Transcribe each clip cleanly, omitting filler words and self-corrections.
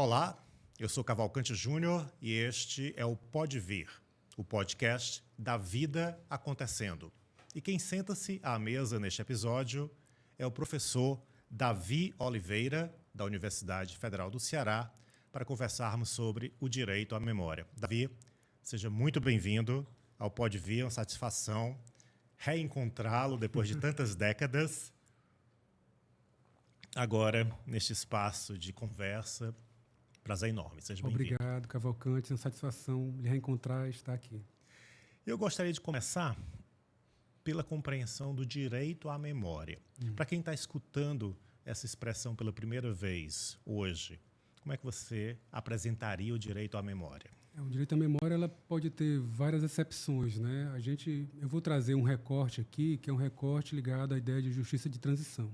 Olá, eu sou Cavalcante Júnior e este é o Pode Vir, o podcast da vida acontecendo. E quem senta-se à mesa neste episódio é o professor Davi Oliveira, da Universidade Federal do Ceará, para conversarmos sobre o direito à memória. Davi, seja muito bem-vindo ao Pode Vir, é uma satisfação reencontrá-lo depois de tantas décadas. Agora, neste espaço de conversa, prazer enorme, seja bem-vindo. Obrigado, Cavalcante, é uma satisfação lhe reencontrar e estar aqui. Eu gostaria de começar pela compreensão do direito à memória. Para quem está escutando essa expressão pela primeira vez hoje, como é que você apresentaria o direito à memória? O direito à memória ela pode ter várias acepções, né? Eu vou trazer um recorte aqui, que é um recorte ligado à ideia de justiça de transição.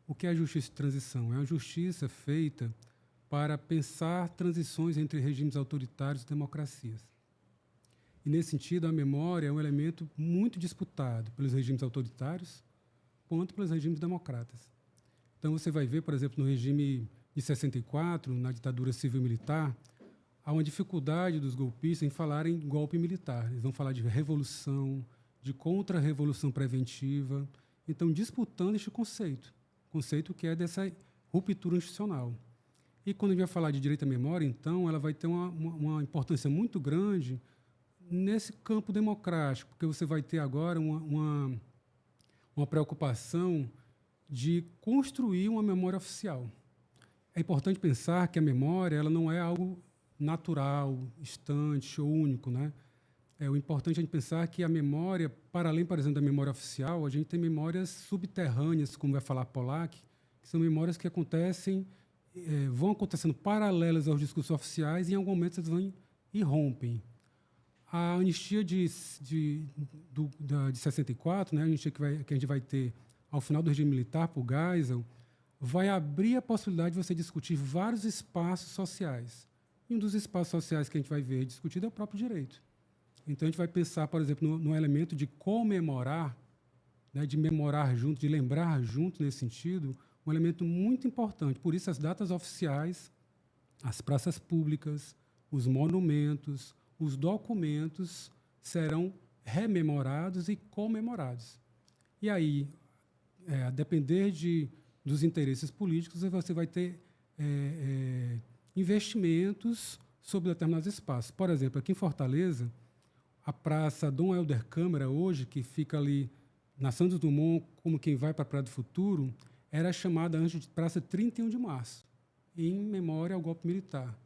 O que é a justiça de transição? É uma justiça feita para pensar transições entre regimes autoritários e democracias. E, nesse sentido, a memória é um elemento muito disputado pelos regimes autoritários quanto pelos regimes democratas. Então, você vai ver, por exemplo, no regime de 64, na ditadura civil-militar, há uma dificuldade dos golpistas em falar em golpe militar. Eles vão falar de revolução, de contra-revolução preventiva. Então, disputando este conceito que é dessa ruptura institucional. E quando a gente vai falar de direito à memória, então, ela vai ter uma importância muito grande nesse campo democrático, porque você vai ter agora uma preocupação de construir uma memória oficial. É importante pensar que a memória ela não é algo natural, instante ou único, né? O importante é a gente pensar que a memória, para além, por exemplo, da memória oficial, a gente tem memórias subterrâneas, como vai falar Pollack, que são memórias que vão acontecendo paralelas aos discursos oficiais e em algum momento eles vão e rompem. A anistia de 64, né, a anistia que a gente vai ter ao final do regime militar por Geisel, vai abrir a possibilidade de você discutir vários espaços sociais. E um dos espaços sociais que a gente vai ver discutido é o próprio direito. Então, a gente vai pensar, por exemplo, no elemento de comemorar, né, de memorar junto, de lembrar junto nesse sentido, um elemento muito importante. Por isso, as datas oficiais, as praças públicas, os monumentos, os documentos serão rememorados e comemorados. E aí, a depender dos interesses políticos, você vai ter investimentos sobre determinados espaços. Por exemplo, aqui em Fortaleza, a Praça Dom Helder Câmara, hoje, que fica ali na Santos Dumont, como quem vai para a Praia do Futuro, era chamada antes de Praça 31 de Março, em memória ao golpe militar.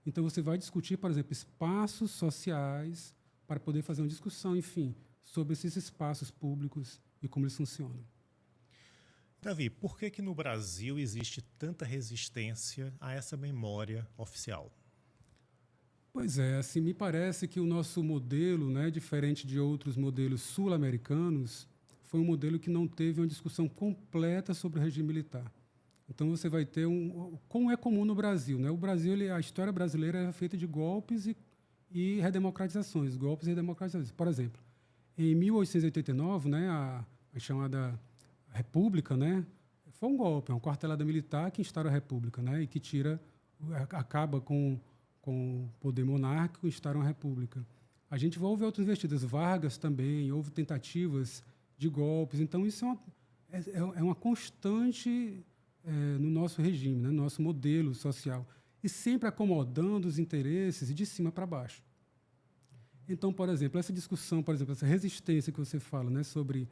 Então, você vai discutir, por exemplo, espaços sociais para poder fazer uma discussão, enfim, sobre esses espaços públicos e como eles funcionam. Davi, por que no Brasil existe tanta resistência a essa memória oficial? Pois é, assim, me parece que o nosso modelo, né, diferente de outros modelos sul-americanos, foi um modelo que não teve uma discussão completa sobre o regime militar. Então, você vai ter como é comum no Brasil, né? O Brasil, a história brasileira é feita de golpes e redemocratizações, golpes e redemocratizações. Por exemplo, em 1889, né, a chamada República, né, foi um golpe, uma quartelada militar que instaura a República, né, e que acaba com o poder monárquico e instaura uma República. A gente houve outras investidas, Vargas também, houve tentativas de golpes. Então, isso é uma constante no nosso regime, né, no nosso modelo social, e sempre acomodando os interesses de cima para baixo. Então, por exemplo, essa discussão, essa resistência que você fala, né, sobre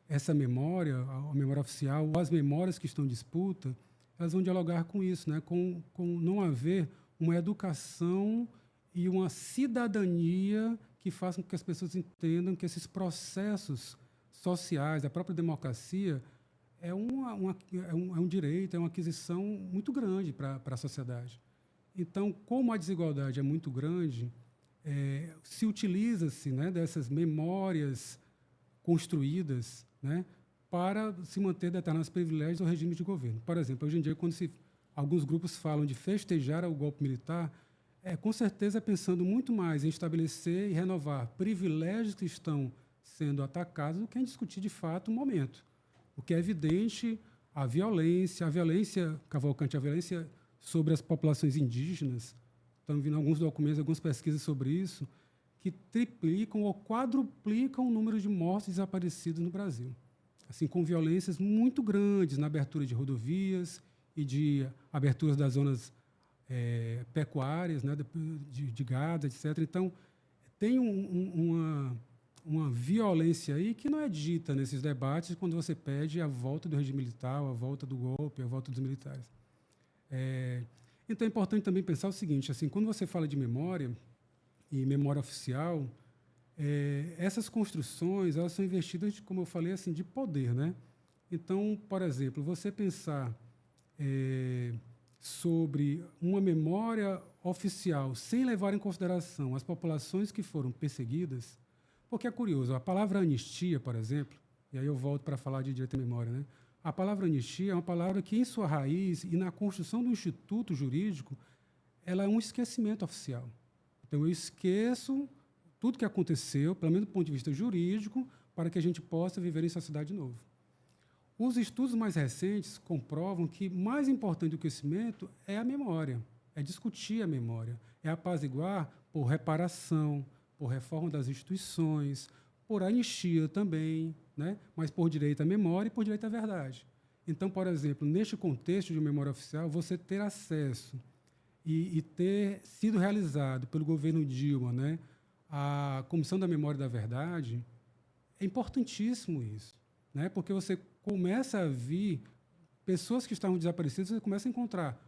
essa memória, a memória oficial, ou as memórias que estão em disputa, elas vão dialogar com isso, né, com não haver uma educação e uma cidadania que façam com que as pessoas entendam que esses processos sociais, a própria democracia, é um direito, é uma aquisição muito grande para a sociedade. Então, como a desigualdade é muito grande, se utiliza-se, né, dessas memórias construídas, né, para se manter determinados privilégios ou regimes de governo. Por exemplo, hoje em dia, quando alguns grupos falam de festejar o golpe militar, com certeza pensando muito mais em estabelecer e renovar privilégios que estão sendo atacados do que em discutir, de fato, o momento. O que é evidente, a violência, Cavalcante, a violência sobre as populações indígenas, estão vindo alguns documentos, algumas pesquisas sobre isso, que triplicam ou quadruplicam o número de mortos e desaparecidos no Brasil. Assim, com violências muito grandes na abertura de rodovias e de aberturas das zonas pecuárias, né, de gado, etc. Então, tem uma violência aí que não é dita nesses debates quando você pede a volta do regime militar, a volta do golpe, a volta dos militares. Então, é importante também pensar o seguinte, assim, quando você fala de memória e memória oficial, essas construções elas são investidas, como eu falei, assim, de poder, né? Então, por exemplo, você pensar sobre uma memória oficial sem levar em consideração as populações que foram perseguidas, porque é curioso, a palavra anistia, por exemplo, e aí eu volto para falar de direito à memória, né? A palavra anistia é uma palavra que, em sua raiz e na construção do instituto jurídico, ela é um esquecimento oficial. Então, eu esqueço tudo que aconteceu, pelo menos do ponto de vista jurídico, para que a gente possa viver em sociedade de novo. Os estudos mais recentes comprovam que mais importante do que o esquecimento é a memória, é discutir a memória, é apaziguar por reparação, por reforma das instituições, por anistia também, né? Mas por direito à memória e por direito à verdade. Então, por exemplo, neste contexto de memória oficial, você ter acesso e ter sido realizado pelo governo Dilma, né, a Comissão da Memória e da Verdade, é importantíssimo isso, né? Porque você começa a ver pessoas que estavam desaparecidas, você começa a encontrar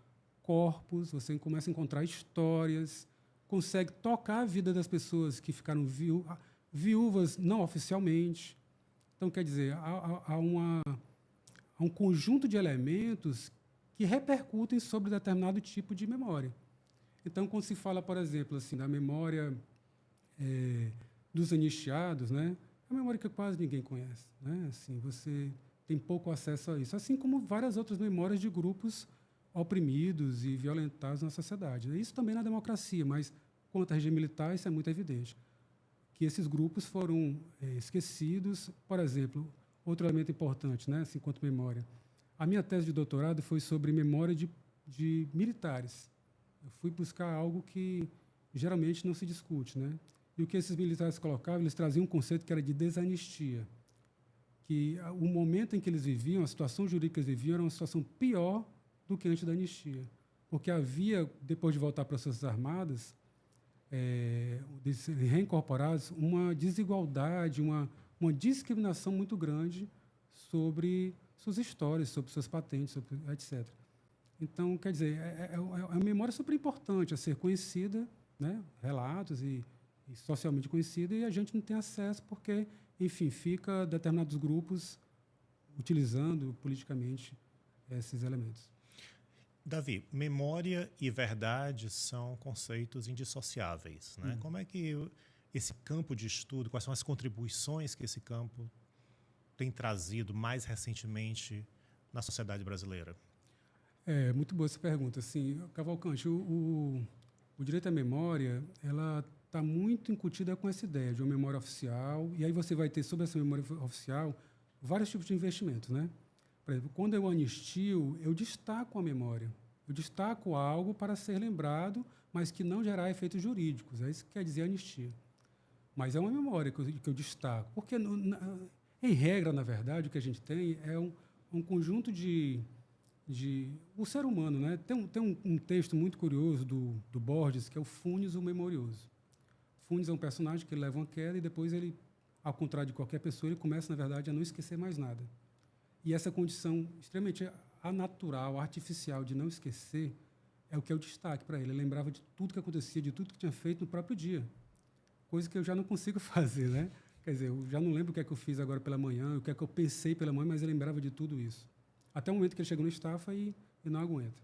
corpos, você começa a encontrar histórias, consegue tocar a vida das pessoas que ficaram viúvas não oficialmente. Então, quer dizer, há um conjunto de elementos que repercutem sobre determinado tipo de memória. Então, quando se fala, por exemplo, assim, da memória dos anistiados, né, é uma memória que quase ninguém conhece, né? Assim, você tem pouco acesso a isso, assim como várias outras memórias de grupos oprimidos e violentados na sociedade, né? Isso também na democracia, mas quanto ao regime militar, isso é muito evidente, que esses grupos foram esquecidos. Por exemplo, outro elemento importante, né, assim, quanto memória. A minha tese de doutorado foi sobre memória de militares. Eu fui buscar algo que geralmente não se discute, né? E o que esses militares colocavam, eles traziam um conceito que era de desanistia, que o momento em que eles viviam, a situação jurídica que eles viviam, era uma situação pior do que antes da anistia. Porque havia, depois de voltar para as Forças Armadas, de serem reincorporados, uma desigualdade, uma discriminação muito grande sobre suas histórias, sobre suas patentes, sobre, etc. Então, quer dizer, é uma memória super importante a ser conhecida, né? Relatos e socialmente conhecida, e a gente não tem acesso porque, enfim, fica determinados grupos utilizando politicamente esses elementos. Davi, memória e verdade são conceitos indissociáveis, né? Como é que esse campo de estudo, quais são as contribuições que esse campo tem trazido mais recentemente na sociedade brasileira? Muito boa essa pergunta. Assim, Cavalcante, o direito à memória, ela está muito incutida com essa ideia de uma memória oficial, e aí você vai ter sobre essa memória oficial vários tipos de investimentos, né? Por exemplo, quando eu anistio, eu destaco a memória. Eu destaco algo para ser lembrado, mas que não gerar efeitos jurídicos. É isso que quer dizer anistia. Mas é uma memória que eu destaco. Porque, em regra, na verdade, o que a gente tem é um conjunto de... O ser humano, né? Tem um texto muito curioso do Borges, que é o Funes, o Memorioso. Funes é um personagem que leva uma queda e depois ele, ao contrário de qualquer pessoa, ele começa, na verdade, a não esquecer mais nada. E essa condição extremamente anatural, artificial de não esquecer é o que é o destaque para ele. Ele lembrava de tudo que acontecia, de tudo que tinha feito no próprio dia. Coisa que eu já não consigo fazer, né? Quer dizer, eu já não lembro o que é que eu fiz agora pela manhã, o que é que eu pensei pela manhã, mas ele lembrava de tudo isso. Até o momento que ele chegou no estafa e não aguenta.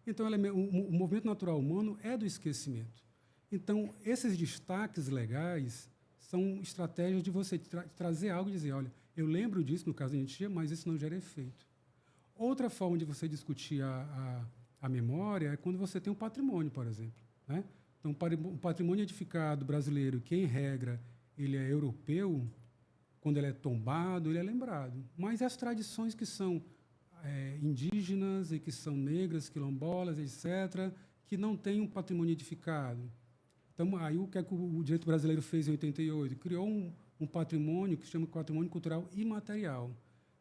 Então, o movimento natural humano é do esquecimento. Então, esses destaques legais são estratégias de você trazer algo e dizer, olha, eu lembro disso, no caso da anistia, mas isso não gera efeito. Outra forma de você discutir a memória é quando você tem um patrimônio, por exemplo, né? Então, o patrimônio edificado brasileiro, que, em regra, ele é europeu, quando ele é tombado, ele é lembrado. Mas as tradições que são indígenas e que são negras, quilombolas, etc., que não têm um patrimônio edificado. Então, aí o que é que o direito brasileiro fez em 88? Criou um patrimônio que se chama patrimônio cultural imaterial,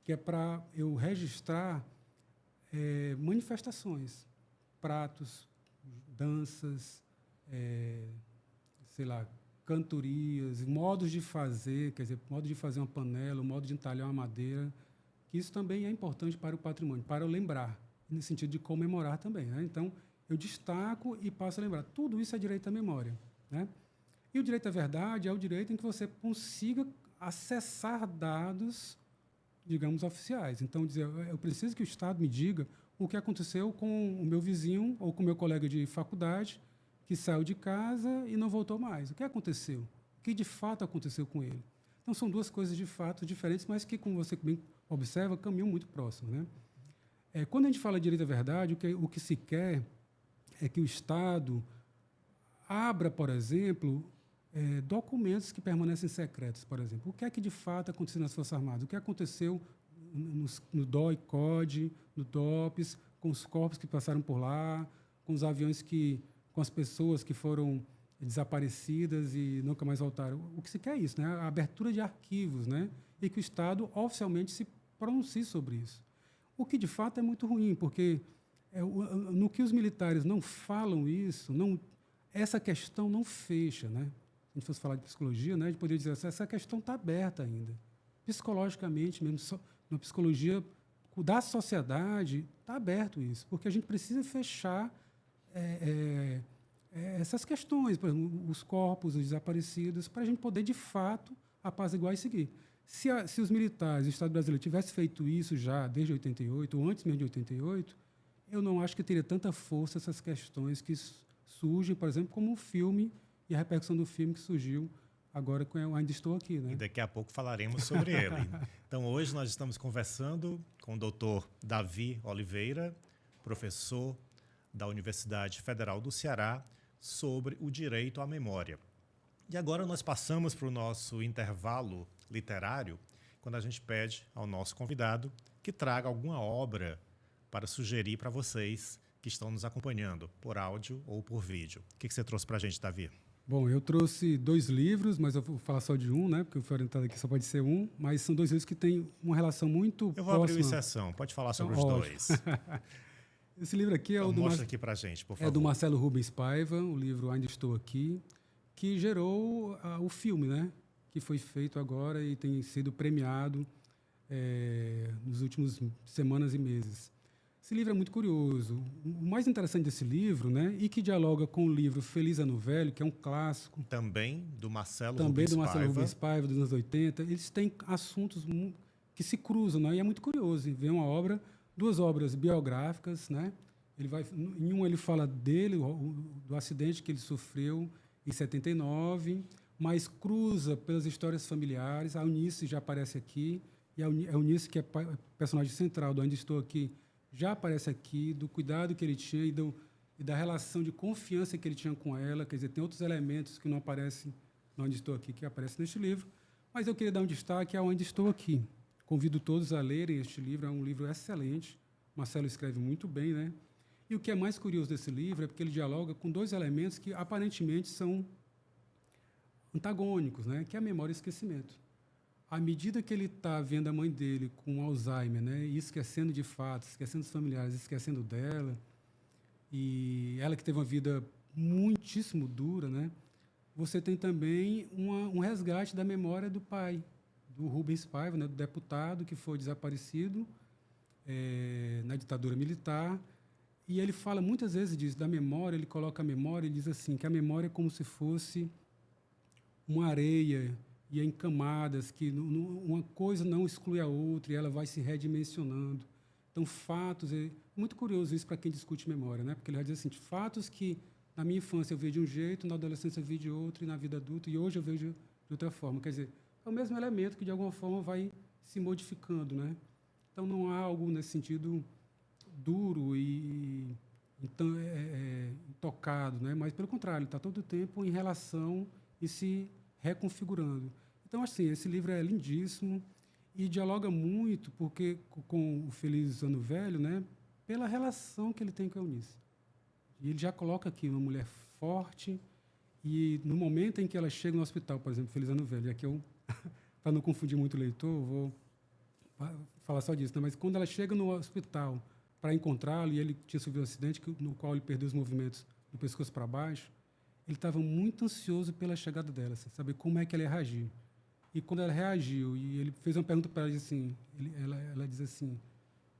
que é para eu registrar manifestações, pratos, danças, sei lá, cantorias, modos de fazer, quer dizer, modo de fazer uma panela, modo de entalhar uma madeira, que isso também é importante para o patrimônio, para eu lembrar, no sentido de comemorar também, né? Então, eu destaco e passo a lembrar. Tudo isso é direito à memória, né? E o direito à verdade é o direito em que você consiga acessar dados, digamos, oficiais. Então, dizer, eu preciso que o Estado me diga o que aconteceu com o meu vizinho ou com o meu colega de faculdade que saiu de casa e não voltou mais. O que aconteceu? O que de fato aconteceu com ele? Então, são duas coisas de fato diferentes, mas que, como você bem observa, caminham muito próximo, né? Quando a gente fala de direito à verdade, o que se quer é que o Estado abra, por exemplo, documentos que permanecem secretos, por exemplo. O que é que de fato aconteceu nas Forças Armadas? O que aconteceu no DOI-CODE, no DOPS, com os corpos que passaram por lá, com os aviões com as pessoas que foram desaparecidas e nunca mais voltaram. O que se quer é isso, né? A abertura de arquivos, né? E que o Estado oficialmente se pronuncie sobre isso. O que, de fato, é muito ruim, porque no que os militares não falam isso, essa questão não fecha, né? Se a gente fosse falar de psicologia, né, a gente poderia dizer assim, essa questão está aberta ainda. Psicologicamente mesmo, na psicologia da sociedade, está aberto isso, porque a gente precisa fechar essas questões, por exemplo, os corpos, os desaparecidos, para a gente poder, de fato, apaziguar e seguir. Se os militares, o Estado brasileiro, tivesse feito isso já desde 88, ou antes mesmo de 88, eu não acho que teria tanta força essas questões que surgem, por exemplo, como o filme e a repercussão do filme que surgiu agora com Eu Ainda Estou Aqui, né? E daqui a pouco falaremos sobre ele. Então, hoje nós estamos conversando com o doutor Davi Oliveira, professor da Universidade Federal do Ceará, sobre o direito à memória. E agora nós passamos para o nosso intervalo literário, quando a gente pede ao nosso convidado que traga alguma obra para sugerir para vocês que estão nos acompanhando, por áudio ou por vídeo. O que você trouxe para a gente, Davi? Bom, eu trouxe 2 livros, mas eu vou falar só de um, né? Porque eu fui orientado aqui, só pode ser um. Mas são 2 livros que têm uma relação muito próxima. Eu vou abrir uma exceção. Pode falar sobre os dois. Esse livro aqui é então, mostra aqui para a gente, por favor. É do Marcelo Rubens Paiva, o livro Ainda Estou Aqui, que gerou o filme, né? Que foi feito agora e tem sido premiado nos últimos semanas e meses. Esse livro é muito curioso. O mais interessante desse livro, né, e que dialoga com o livro Feliz Ano Velho, que é um clássico. Também do Marcelo Rubens Paiva, dos anos 80. Eles têm assuntos que se cruzam, né, e é muito curioso ver uma obra, 2 obras biográficas, né? Em um ele fala dele, do acidente que ele sofreu em 79, mas cruza pelas histórias familiares. A Eunice já aparece aqui, e a Eunice, que é personagem central do Ainda Estou Aqui, já aparece aqui, do cuidado que ele tinha e da relação de confiança que ele tinha com ela. Quer dizer, tem outros elementos que não aparecem no Ainda Estou Aqui, que aparecem neste livro. Mas eu queria dar um destaque ao Ainda Estou Aqui. Convido todos a lerem este livro, é um livro excelente. Marcelo escreve muito bem, né? E o que é mais curioso desse livro é porque ele dialoga com 2 elementos que aparentemente são antagônicos, né? Que é a memória e o esquecimento. À medida que ele está vendo a mãe dele com Alzheimer, né, e esquecendo de fato, esquecendo dos familiares, esquecendo dela, e ela que teve uma vida muitíssimo dura, né, você tem também um resgate da memória do pai, do Rubens Paiva, né, do deputado que foi desaparecido na ditadura militar. E ele fala muitas vezes disso, da memória, ele coloca a memória e diz assim, que a memória é como se fosse uma areia e em camadas, que uma coisa não exclui a outra e ela vai se redimensionando. Então, fatos... É muito curioso isso para quem discute memória, né? Porque ele vai dizer assim, fatos que na minha infância eu vi de um jeito, na adolescência eu vi de outro, e na vida adulta, e hoje eu vejo de outra forma. Quer dizer, é o mesmo elemento que, de alguma forma, vai se modificando, né? Então, não há algo nesse sentido duro e então, intocado, né? Mas, pelo contrário, está todo o tempo em relação e se reconfigurando. Então, assim, esse livro é lindíssimo E dialoga muito porque com o Feliz Ano Velho, né, pela relação que ele tem com a Eunice. E ele já coloca aqui uma mulher forte e no momento em que ela chega no hospital, por exemplo, Feliz Ano Velho, aqui eu, para não confundir muito o leitor, vou falar só disso, né? Mas quando ela chega no hospital para encontrá-lo, e ele tinha sofrido um acidente no qual ele perdeu os movimentos do pescoço para baixo, ele estava muito ansioso pela chegada dela, assim, saber como é que ela ia reagir. E quando ela reagiu, e ele fez uma pergunta para ela, assim, ela diz assim,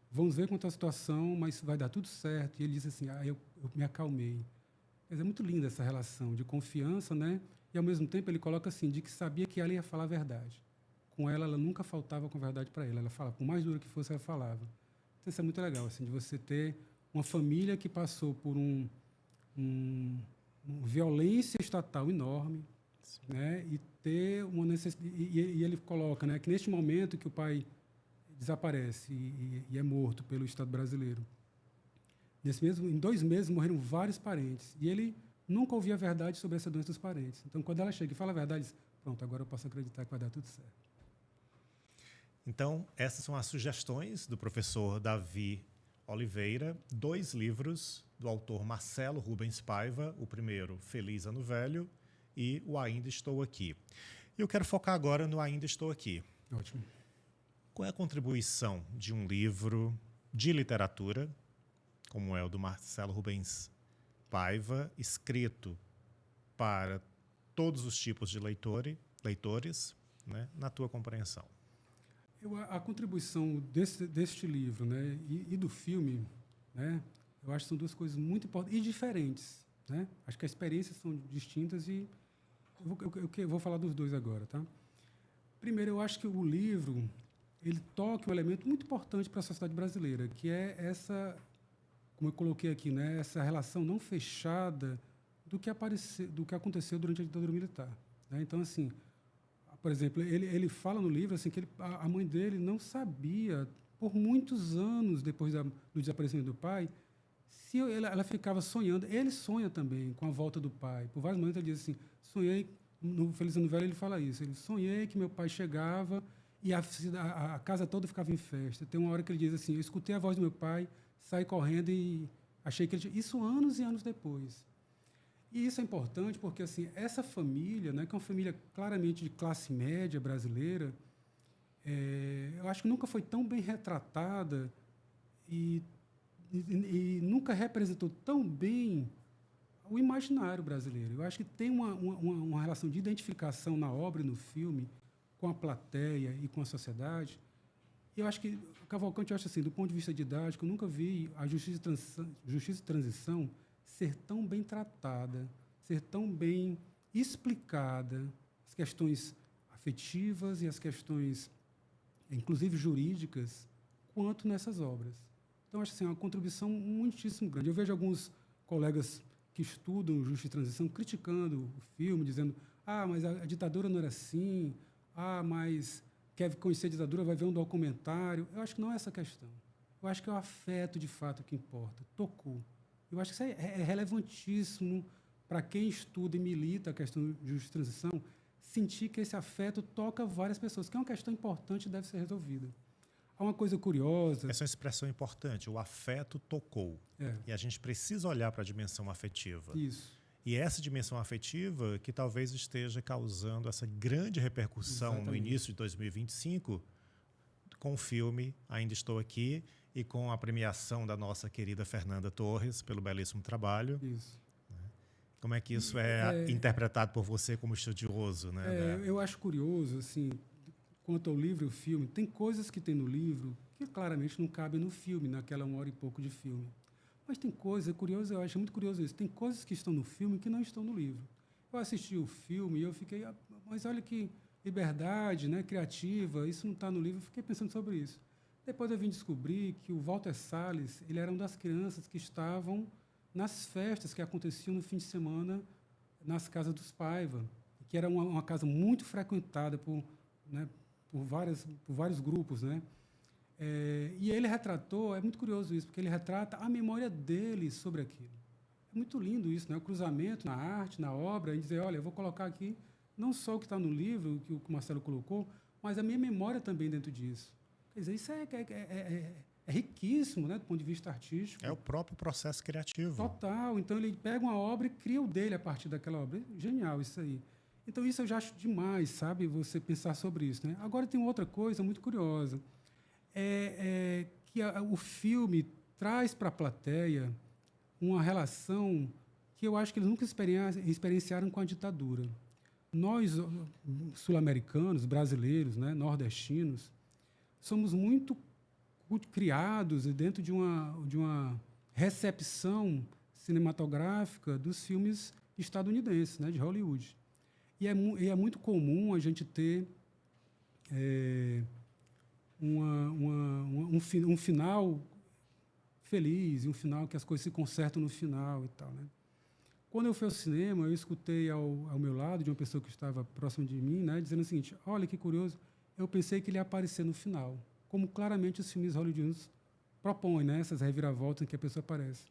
vamos ver quanto é a situação, mas vai dar tudo certo. E ele diz assim, eu me acalmei. Quer dizer, é muito linda essa relação de confiança, né? E, ao mesmo tempo, ele coloca assim, de que sabia que ela ia falar a verdade. Com ela nunca faltava com a verdade para ele. Ela falava, por mais dura que fosse, ela falava. Então, isso é muito legal, assim, de você ter uma família que passou por uma violência estatal enorme, né? E ter uma necessidade... E ele coloca, né, que neste momento que o pai desaparece e é morto pelo Estado brasileiro, em 2 meses morreram vários parentes. E ele nunca ouvia a verdade sobre essa doença dos parentes. Então, quando ela chega e fala a verdade, diz, pronto, agora eu posso acreditar que vai dar tudo certo. Então, essas são as sugestões do professor Davi Oliveira, 2 livros do autor Marcelo Rubens Paiva, o primeiro, Feliz Ano Velho, e o Ainda Estou Aqui. E eu quero focar agora no Ainda Estou Aqui. Ótimo. Qual é a contribuição de um livro de literatura, como é o do Marcelo Rubens Paiva, escrito para todos os tipos de leitores, né, na tua compreensão? A contribuição deste livro, né, e do filme, né, eu acho que são 2 coisas muito importantes e diferentes, né? Acho que as experiências são distintas e eu vou falar dos 2 agora, tá? Primeiro, eu acho que o livro ele toca um elemento muito importante para a sociedade brasileira, que é essa, como eu coloquei aqui, né, essa relação não fechada do que aconteceu durante a ditadura militar, né? Então, assim, por exemplo, ele fala no livro assim, que a mãe dele não sabia, por muitos anos depois do desaparecimento do pai, se ela ficava sonhando. Ele sonha também com a volta do pai. Por vários momentos ele diz assim, sonhei, no Feliz Ano Velho ele fala isso, ele sonhei que meu pai chegava e a casa toda ficava em festa. Tem uma hora que ele diz assim, eu escutei a voz do meu pai, saí correndo e achei que ele... Isso anos e anos depois. E isso é importante porque assim, essa família, né, que é uma família claramente de classe média brasileira, eu acho que nunca foi tão bem retratada e nunca representou tão bem o imaginário brasileiro. Eu acho que tem uma relação de identificação na obra e no filme com a plateia e com a sociedade. E eu acho que o Cavalcante, eu acho assim, do ponto de vista didático, eu nunca vi a justiça e transição ser tão bem tratada, ser tão bem explicada, as questões afetivas e as questões, inclusive jurídicas, quanto nessas obras. Então, acho assim, uma contribuição muitíssimo grande. Eu vejo alguns colegas que estudam justiça e transição criticando o filme, dizendo mas a ditadura não era assim, mas quer conhecer a ditadura, vai ver um documentário. Eu acho que não é essa a questão. Eu acho que é o afeto, de fato, que importa. Tocou. Eu acho que isso é relevantíssimo para quem estuda e milita a questão de justiça e transição, sentir que esse afeto toca várias pessoas, que é uma questão importante e deve ser resolvida. Há uma coisa curiosa... Essa é uma expressão importante, o afeto tocou. E a gente precisa olhar para a dimensão afetiva. Isso. E essa dimensão afetiva que talvez esteja causando essa grande repercussão no início de 2025 com o filme Ainda Estou Aqui e com a premiação da nossa querida Fernanda Torres pelo belíssimo trabalho. Isso. Como é que isso é interpretado por você como estudioso? Né? Eu acho curioso, assim, quanto ao livro e o filme, tem coisas que tem no livro que claramente não cabem no filme, naquela 1 hora e pouco de filme. Mas tem coisa curiosa, eu acho muito curioso isso, tem coisas que estão no filme que não estão no livro. Eu assisti o filme e eu fiquei, mas olha que liberdade, né, criativa, isso não está no livro, eu fiquei pensando sobre isso. Depois eu vim descobrir que o Walter Salles, ele era uma das crianças que estavam nas festas que aconteciam no fim de semana nas casas dos Paiva, que era uma casa muito frequentada por vários grupos, né? E ele retratou, é muito curioso isso, porque ele retrata a memória dele sobre aquilo. É muito lindo isso, né? O cruzamento na arte, na obra, e dizer, olha, eu vou colocar aqui não só o que está no livro, que o Marcelo colocou, mas a minha memória também dentro disso. Quer dizer, isso é riquíssimo, né, do ponto de vista artístico. É o próprio processo criativo. Total. Então, ele pega uma obra e cria o dele a partir daquela obra. Genial isso aí. Então, isso eu já acho demais, sabe, você pensar sobre isso. Né? Agora, tem outra coisa muito curiosa. Que o filme traz para a plateia uma relação que eu acho que eles nunca experienciaram com a ditadura. Nós, sul-americanos, brasileiros, né, nordestinos, somos muito criados dentro de uma recepção cinematográfica dos filmes estadunidenses, né, de Hollywood. E é muito comum a gente ter um final feliz, um final que as coisas se consertam no final e tal, né? Quando eu fui ao cinema, eu escutei ao meu lado, de uma pessoa que estava próxima de mim, né, dizendo o seguinte: olha que curioso, eu pensei que ele ia aparecer no final, como claramente os filmes hollywoodianos propõem, né, essas reviravoltas em que a pessoa aparece.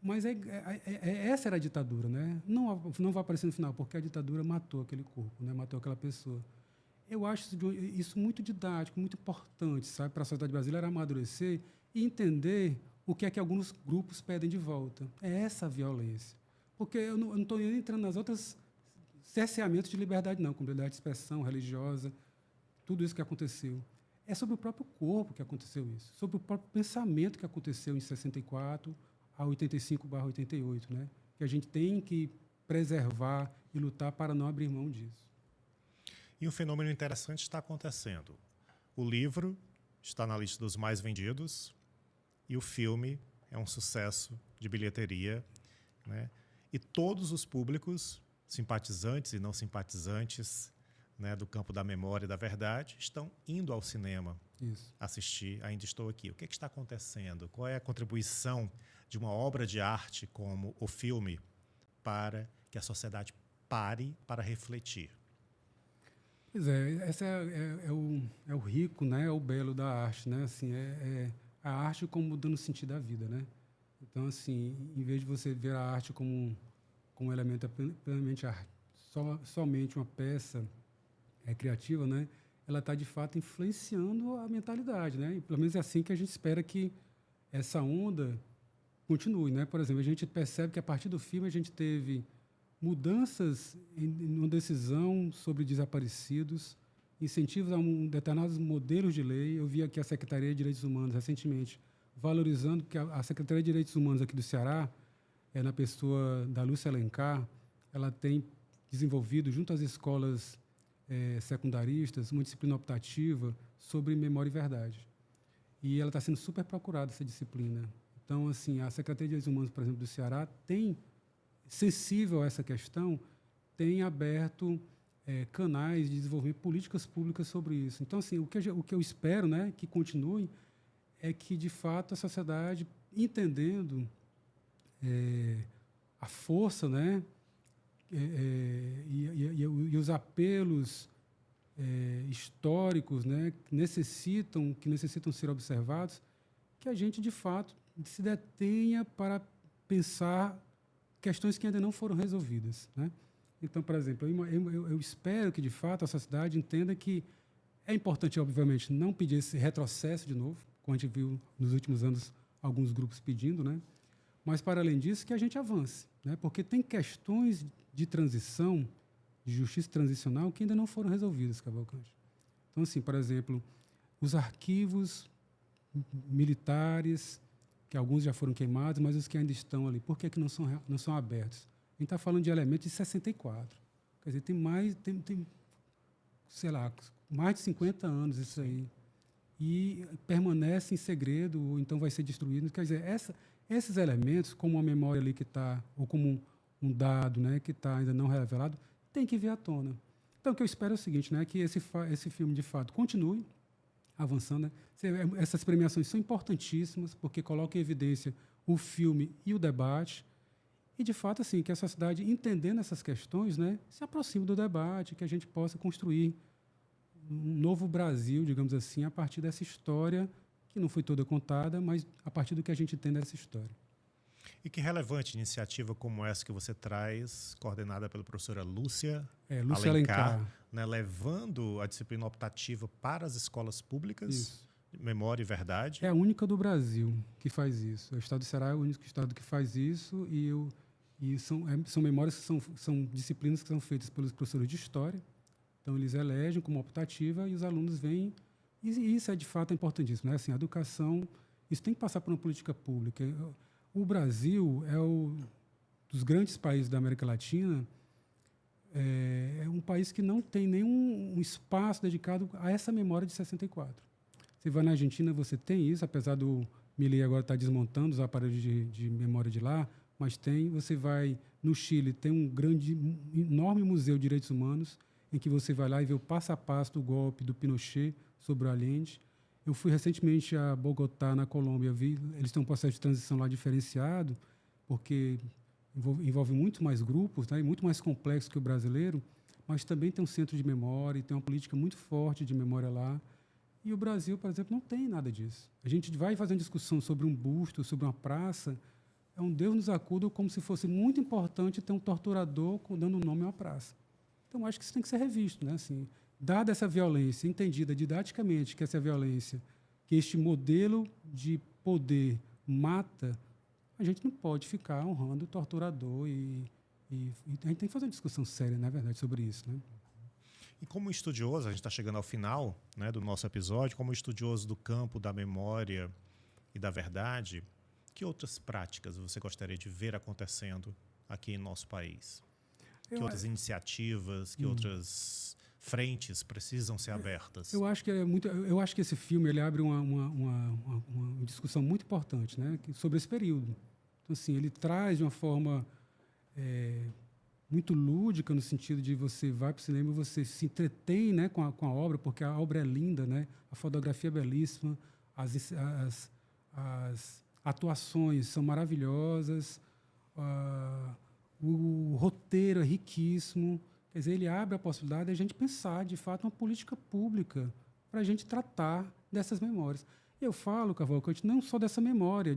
Mas essa era a ditadura, né? Não vai aparecer no final, porque a ditadura matou aquele corpo, né, matou aquela pessoa. Eu acho isso muito didático, muito importante, sabe, para a sociedade brasileira amadurecer e entender o que é que alguns grupos pedem de volta. É essa violência. Porque eu não estou entrando nas outras cerceamentos de liberdade, não, como liberdade de expressão religiosa, tudo isso que aconteceu. É sobre o próprio corpo que aconteceu isso, sobre o próprio pensamento que aconteceu em 64 a 85/88, né? Que a gente tem que preservar e lutar para não abrir mão disso. E um fenômeno interessante está acontecendo. O livro está na lista dos mais vendidos e o filme é um sucesso de bilheteria, né? E todos os públicos, simpatizantes e não simpatizantes, né, do campo da memória e da verdade, estão indo ao cinema assistir Ainda Estou Aqui. O que está acontecendo? Qual é a contribuição de uma obra de arte como o filme para que a sociedade pare para refletir? Pois esse é o rico, né? É o belo da arte, né? Assim, a arte como dando sentido à vida, né? Então, assim, em vez de você ver a arte como um elemento plenamente somente uma peça criativa, né? Ela está, de fato, influenciando a mentalidade, né? E, pelo menos é assim que a gente espera que essa onda continue, né? Por exemplo, a gente percebe que, a partir do filme, a gente teve mudanças em uma decisão sobre desaparecidos, incentivos a determinados modelos de lei. Eu vi aqui a Secretaria de Direitos Humanos, recentemente, valorizando, que a Secretaria de Direitos Humanos aqui do Ceará, na pessoa da Lúcia Alencar, ela tem desenvolvido, junto às escolas secundaristas, uma disciplina optativa sobre memória e verdade. E ela está sendo super procurada, essa disciplina. Então, assim, a Secretaria de Direitos Humanos, por exemplo, do Ceará, sensível a essa questão, tem aberto canais de desenvolver políticas públicas sobre isso. Então, assim, o que eu espero, né, que continue, é que, de fato, a sociedade, entendendo a força, né, e os apelos históricos, né, que necessitam ser observados, que a gente, de fato, se detenha para pensar questões que ainda não foram resolvidas, né? Então, por exemplo, eu espero que, de fato, a sociedade entenda que é importante, obviamente, não pedir esse retrocesso de novo, como a gente viu nos últimos anos alguns grupos pedindo, né? Mas, para além disso, que a gente avance, né? Porque tem questões de transição, de justiça transicional, que ainda não foram resolvidas, Cavalcante. Então, assim, por exemplo, os arquivos militares, que alguns já foram queimados, mas os que ainda estão ali, por que não são abertos? A gente está falando de elementos de 64. Quer dizer, sei lá, mais de 50 anos isso aí. E permanece em segredo, ou então vai ser destruído. Quer dizer, esses elementos, como uma memória ali que está, ou como um dado, né, que está ainda não revelado, tem que vir à tona. Então, o que eu espero é o seguinte, né, que esse filme, de fato, continue avançando, né? Essas premiações são importantíssimas, porque colocam em evidência o filme e o debate, e, de fato, assim, que a sociedade, entendendo essas questões, né, se aproxime do debate, que a gente possa construir um novo Brasil, digamos assim, a partir dessa história, que não foi toda contada, mas a partir do que a gente tem dessa história. E que relevante iniciativa como essa que você traz, coordenada pela professora Lúcia Lúcia Alencar, né, levando a disciplina optativa para as escolas públicas, isso. Memória e Verdade. É a única do Brasil que faz isso. O estado do Ceará é o único estado que faz isso e são memórias que são disciplinas que são feitas pelos professores de História. Então, eles elegem como optativa e os alunos vêm. E isso é, de fato, importantíssimo, né? Assim, a educação, isso tem que passar por uma política pública. O Brasil é dos grandes países da América Latina, é um país que não tem nenhum espaço dedicado a essa memória de 64. Você vai na Argentina, você tem isso, apesar do Milei agora estar desmontando os aparelhos de memória de lá, mas tem. Você vai no Chile, tem um enorme museu de direitos humanos, em que você vai lá e vê o passo a passo do golpe do Pinochet sobre o Allende. Eu fui recentemente a Bogotá, na Colômbia, eles têm um processo de transição lá diferenciado, porque envolve muito mais grupos, né, e muito mais complexo que o brasileiro, mas também tem um centro de memória, e tem uma política muito forte de memória lá. E o Brasil, por exemplo, não tem nada disso. A gente vai fazendo discussão sobre um busto, sobre uma praça, é um Deus nos acuda, como se fosse muito importante ter um torturador dando nome a uma praça. Então, acho que isso tem que ser revisto, né? Assim, dada essa violência, entendida didaticamente que essa violência, que este modelo de poder mata, a gente não pode ficar honrando o torturador e a gente tem que fazer uma discussão séria, na verdade, sobre isso, né? E como estudioso, a gente está chegando ao final, né, do nosso episódio, como estudioso do campo da memória e da verdade, que outras práticas você gostaria de ver acontecendo aqui em nosso país? Que outras iniciativas, que outras frentes precisam ser abertas? Eu acho que esse filme ele abre uma discussão muito importante, né, sobre esse período. Então, assim, ele traz de uma forma muito lúdica, no sentido de você vai para o cinema e você se entretém, né, com a obra, porque a obra é linda, né, a fotografia é belíssima, as atuações são maravilhosas, o roteiro é riquíssimo. Quer dizer, ele abre a possibilidade de a gente pensar, de fato, uma política pública para a gente tratar dessas memórias. Eu falo, Cavalcante, não só dessa memória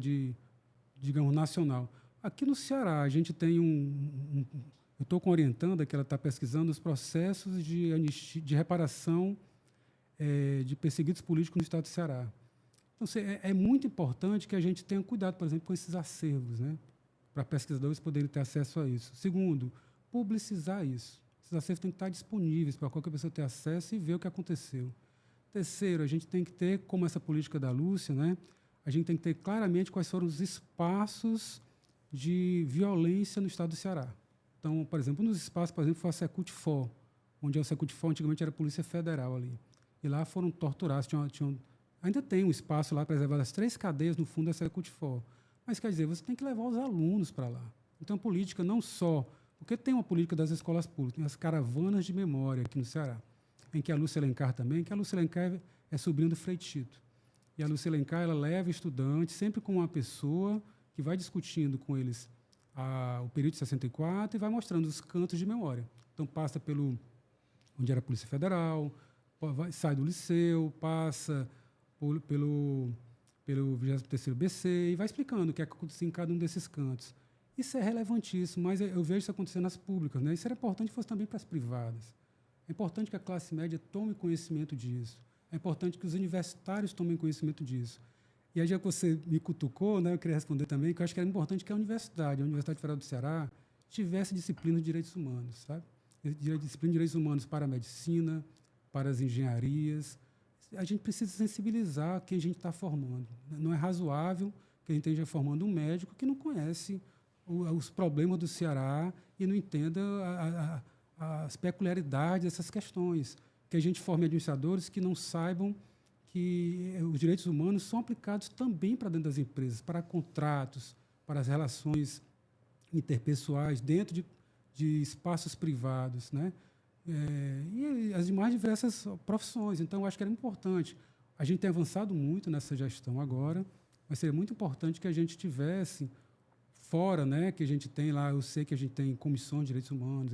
digamos, nacional. Aqui no Ceará, a gente tem eu estou orientando que ela está pesquisando os processos de reparação de perseguidos políticos no estado do Ceará. Então, é muito importante que a gente tenha cuidado, por exemplo, com esses acervos, né, para pesquisadores poderem ter acesso a isso. Segundo, publicizar isso. Esses acervos têm que estar disponíveis para qualquer pessoa ter acesso e ver o que aconteceu. Terceiro, a gente tem que ter, como essa política da Lúcia, né, a gente tem que ter claramente quais foram os espaços de violência no estado do Ceará. Então, por exemplo, um dos espaços, por exemplo, foi a Secult-FO, onde a Secult-FO antigamente era a Polícia Federal ali. E lá foram torturados, ainda tem um espaço lá preservado, as 3 cadeias no fundo da Secult-FO. Mas, quer dizer, você tem que levar os alunos para lá. Então, política não só... Porque tem uma política das escolas públicas, tem as caravanas de memória aqui no Ceará, em que a Lúcia Alencar também, que a Lúcia Alencar é sobrinha do Frei Tito. E a Lúcia Alencar, ela leva estudantes, sempre com uma pessoa que vai discutindo com eles o período de 64 e vai mostrando os cantos de memória. Então, passa onde era a Polícia Federal, sai do Liceu, passa pelo 23º BC e vai explicando o que aconteceu em cada um desses cantos. Isso é relevantíssimo, mas eu vejo isso acontecendo nas públicas, né? Isso era importante que fosse também para as privadas. É importante que a classe média tome conhecimento disso. É importante que os universitários tomem conhecimento disso. E aí, já que você me cutucou, né, eu queria responder também, que eu acho que era importante que a Universidade Federal do Ceará, tivesse disciplina de direitos humanos, sabe? Disciplina de direitos humanos para a medicina, para as engenharias. A gente precisa sensibilizar quem a gente está formando. Não é razoável que a gente esteja formando um médico que não conhece os problemas do Ceará e não entenda as peculiaridades dessas questões. Que a gente forme administradores que não saibam que os direitos humanos são aplicados também para dentro das empresas, para contratos, para as relações interpessoais, dentro de espaços privados, né? E as demais diversas profissões. Então, eu acho que era importante. A gente tem avançado muito nessa gestão agora, mas seria muito importante que a gente tivesse fora, né, que a gente tem lá, eu sei que a gente tem comissão de direitos humanos,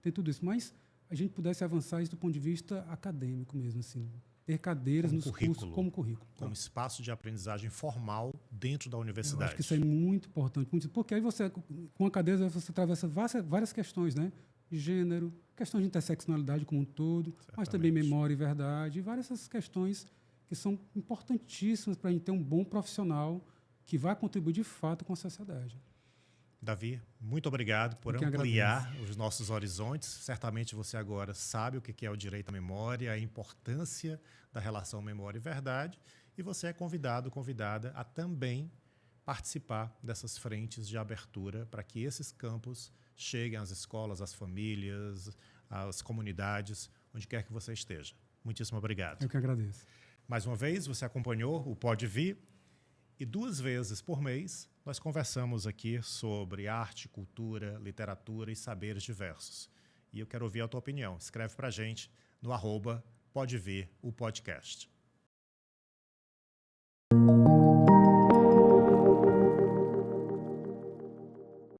tem tudo isso, mas a gente pudesse avançar isso do ponto de vista acadêmico mesmo, assim, ter cadeiras Como nos currículo. cursos como currículo. Como espaço de aprendizagem formal dentro da Eu universidade. acho que isso é muito importante, porque aí você, com a cadeira, você atravessa várias questões, né? De gênero, questões de interseccionalidade como um todo, mas também memória e verdade, e várias essas questões que são importantíssimas para a gente ter um bom profissional que vai contribuir de fato com a sociedade. Davi, muito obrigado por ampliar os nossos horizontes. Certamente você agora sabe o que é o direito à memória, a importância da relação memória e verdade, e você é convidada a também participar dessas frentes de abertura para que esses campos cheguem às escolas, às famílias, às comunidades, onde quer que você esteja. Muitíssimo obrigado. Eu que agradeço. Mais uma vez, você acompanhou o Pode Vir, e 2 vezes por mês nós conversamos aqui sobre arte, cultura, literatura e saberes diversos. E eu quero ouvir a tua opinião. Escreve para a gente no @podevir o podcast.